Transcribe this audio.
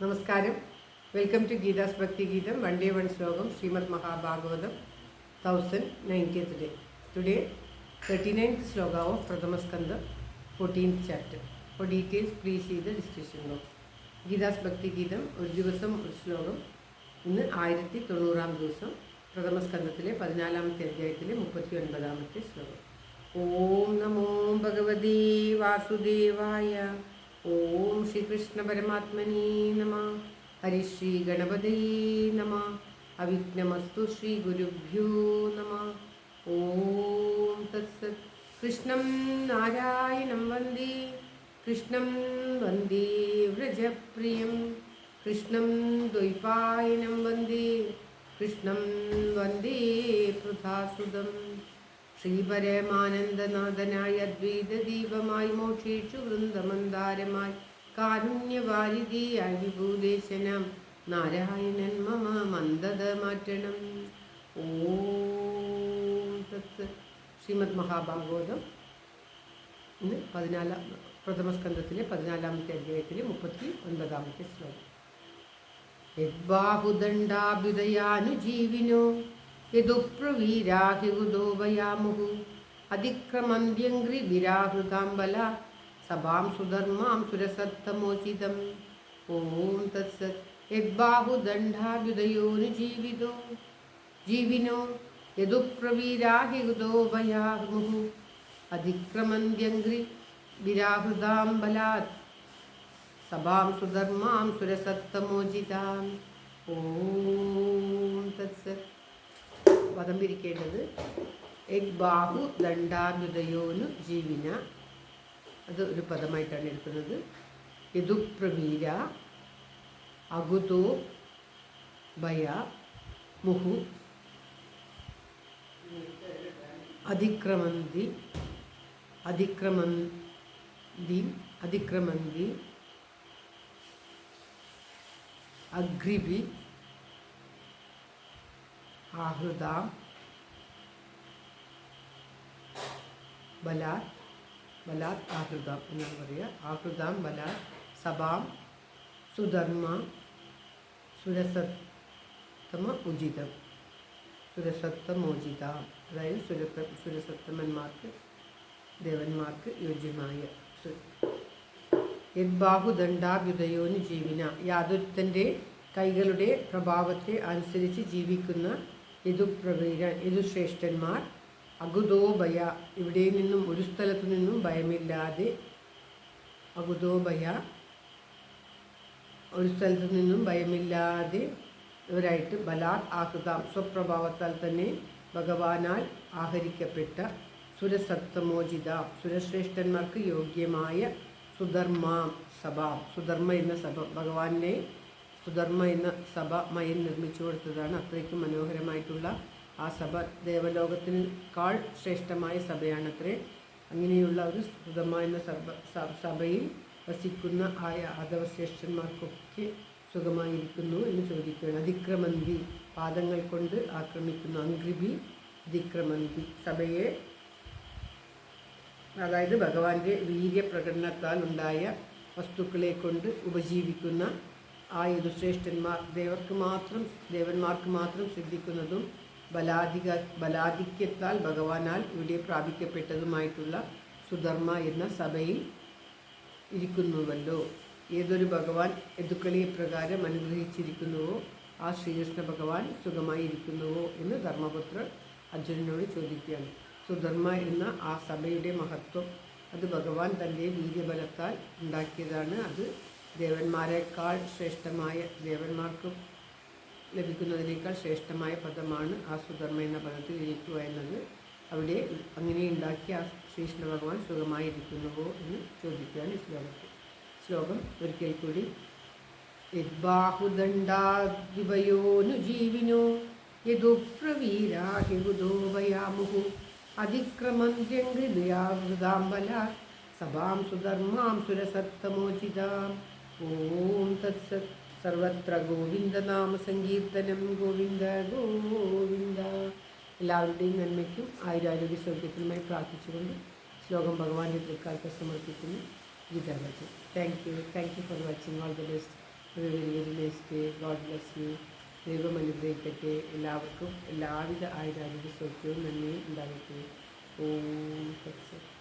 Namaskaram. Welcome to Gita's Bhakti Geetam, one day one slogam, Srimad Mahabhagavatam, 1090th day. Today, 39th sloga of Pradhamaskanda, 14th chapter. For details, please see the description box. Gita's Bhakti Geetam, ഒരു ദിവസം ഒരു ശ്ലോകം. ഇന്ന് 1090 ദിവസം പ്രഥമസ്കന്ധത്തിലെ 14ാമത്തെ അധ്യായത്തിലെ 39ാമത്തെ ശ്ലോകം. ഓം നമോ ഭഗവതേ വാസുദേവായ. ഓം ശ്രീകൃഷ്ണ പരമാത്മനേ നമഃ. ഹരിശ്രീ ഗണപതയേ നമഃ. അവിഘ്നമസ്തു ശ്രീ ഗുരുഭ്യോ നമഃ. ഓം തത്സത്. കൃഷ്ണം നാരായണം വന്ദേ. കൃഷ്ണം വന്ദേ വ്രജപ്രിയം. കൃഷ്ണം ദ്വൈപായനം വന്ദേ. കൃഷ്ണം വന്ദേ പൃഥാസുതം. ശ്രീപരമാനന്ദനാഥനായ അദ്വൈതദീപമായി മോക്ഷേഷു വൃന്ദമന്ദാരമായി കാരുണ്യവാരിധിയായി വിഭൂദേശനം നാരായണൻ മമ മന്ദത മാറ്റണം. ഓം തത്സത്. ശ്രീമദ് മഹാഭാഗവതം ഇന്ന് പ്രഥമസ്കന്ധത്തിലെ 14ാമത്തെ അധ്യായത്തിലെ 39ാമത്തെ ശ്ലോകം. യദ്ബാഹുദണ്ഡാഭ്യുദയാനുജീവിനോ യദുപ്രവീരാഹിഗുദോ വയാമുഹു അതിക്രമന്ത്യംഗ്രി വിരാഹൃതാംബല സഭാം സുധർമാം സുരസത്തമോചിതം. ഓം തത്സത്. യദ്ബാഹുദണ്ഡാഭ്യുദയോനുജീവിതോ ജീവിനോ യദുപ്രവീരാഹിഗുദോ വയാമുഹു അതിക്രമന്ത്യംഗ്രി വിരാഹൃതാംബലാത് സഭാം സുധർമാം സുരസത്തമോചിതാം. ഓം തത്സത്. പദം പിരിക്കേണ്ടത് എക് ബാഹു ദണ്ഡാഭ്യുദയോനു ജീവിന, അത് ഒരു പദമായിട്ടാണ് എടുക്കുന്നത്. യദുപ്രവീര അഗുതോ ഭയ മുഹു അതിക്രമന്തി അഗ്രിഭി ആഹൃതാം ബലാത് ആഹൃതാം എന്നാണ് പറയുക. ആഹൃതാം ബലാത് സഭാം സുധർമ്മ സുരസത്തമ ഉചിതം സുരസത്തമോചിതാം, അതായത് സുരസത്തമന്മാർക്ക് ദേവന്മാർക്ക് യോജ്യമായ. യദ്ബാഹുദണ്ഡാഭ്യുദയോന് ജീവന, യാതൊരുത്തൻ്റെ കൈകളുടെ പ്രഭാവത്തെ അനുസരിച്ച് ജീവിക്കുന്ന യദുശ്രേഷ്ഠന്മാർ അഗുദോ ഭയ, ഇവിടെ നിന്നും ഒരു സ്ഥലത്തു നിന്നും ഭയമില്ലാതെ, അഗുദോ ഭയ ഒരു സ്ഥലത്തു നിന്നും ഭയമില്ലാതെ ഇവരായിട്ട് ബലാത് ആഹൃതാം സ്വപ്രഭാവത്താൽ തന്നെ ഭഗവാനാൽ ആഹരിക്കപ്പെട്ട സുരസത്തമോചിത സുരശ്രേഷ്ഠന്മാർക്ക് യോഗ്യമായ സുധർമാം സഭ, സുധർമ്മ എന്ന സഭ, ഭഗവാനെ സുധർമ്മ എന്ന സഭ മയൻ നിർമ്മിച്ചു കൊടുത്തതാണ്. അത്രയ്ക്കും മനോഹരമായിട്ടുള്ള ആ സഭ ദേവലോകത്തിനേക്കാൾ ശ്രേഷ്ഠമായ സഭയാണത്രേ. അങ്ങനെയുള്ള ഒരു സുധർമ്മ എന്ന സഭയിൽ വസിക്കുന്ന ആ യാദവശ്രേഷ്ഠന്മാർക്കൊക്കെ സുഖമായിരിക്കുന്നു എന്ന് ചോദിക്കുകയാണ്. അതിക്രമന്തി, പാദങ്ങൾ കൊണ്ട് ആക്രമിക്കുന്നു. അംഗ്രിബി അതിക്രമന്തി, സഭയെ, അതായത് ഭഗവാന്റെ വീര്യപ്രകടനത്താൽ ഉണ്ടായ വസ്തുക്കളെ കൊണ്ട് ഉപജീവിക്കുന്ന ആ യദുശ്രേഷ്ഠന്മാർ, ദേവന്മാർക്ക് മാത്രം ശ്രദ്ധിക്കുന്നതും ബലാധിക്യത്താൽ ഭഗവാനാൽ ഇവിടെ പ്രാപിക്കപ്പെട്ടതുമായിട്ടുള്ള സുധർമ്മ എന്ന സഭയിൽ ഇരിക്കുന്നുവല്ലോ. ഏതൊരു ഭഗവാൻ യദുക്കളെ പ്രകാരം അനുഗ്രഹിച്ചിരിക്കുന്നുവോ ആ ശ്രീകൃഷ്ണ ഭഗവാൻ സുഖമായി ഇരിക്കുന്നുവോ എന്ന് ധർമ്മപുത്രർ അർജുനനോട് ചോദിക്കുകയാണ്. സുധർമ്മ എന്ന ആ സഭയുടെ മഹത്വം അത് ഭഗവാൻ തൻ്റെ വീര്യബലത്താൽ ഉണ്ടാക്കിയതാണ്. അത് ദേവന്മാരെക്കാൾ ശ്രേഷ്ഠമായ, ദേവന്മാർക്ക് ലഭിക്കുന്നതിനേക്കാൾ ശ്രേഷ്ഠമായ പദമാണ് ആ സുധർമ്മ എന്ന പദത്തിൽ ഇരിക്കുക എന്നത്. അവിടെ അങ്ങനെ ഉണ്ടാക്കിയ ആ ശ്രീകൃഷ്ണ ഭഗവാൻ സുഖമായിരിക്കുന്നുവോ എന്ന് ചോദിക്കുകയാണ് ഈ ശ്ലോകം ഒരിക്കൽ കൂടി. യദ്ബാഹുദണ്ഡാദിവയോനു ജീവിനോ യദുപ്രവീരാഹിഗുദോ വയാമുഹു അതിക്രമന്ത്യംഗ്രിയാവൃതാംബല സഭാം സുധർമാം സുരസത്തമോചിതാം. ഓം തത്സത്. സർവത്ര ഗോവിന്ദനാമ സങ്കീർത്തനം. ഗോവിന്ദ ഗോവിന്ദ. എല്ലാവരുടെയും നന്മയ്ക്കും ആയുരാരോഗ്യ സൗഖ്യത്തിനുമായി പ്രാർത്ഥിച്ചുകൊണ്ട് ശ്ലോകം ഭഗവാന്റെ തൃക്കാൽക്ക് സമർപ്പിക്കുന്നു. ഗീതാ വചനം. Thank you for watching. All the best. Very very nice day. God bless you. ദൈവം അനുഗ്രഹിക്കട്ടെ. എല്ലാവർക്കും എല്ലാവിധ ആയുരാരോഗ്യ സൗഖ്യവും നന്ദിയും ഉണ്ടാകട്ടെ. ഓം തത്സത്.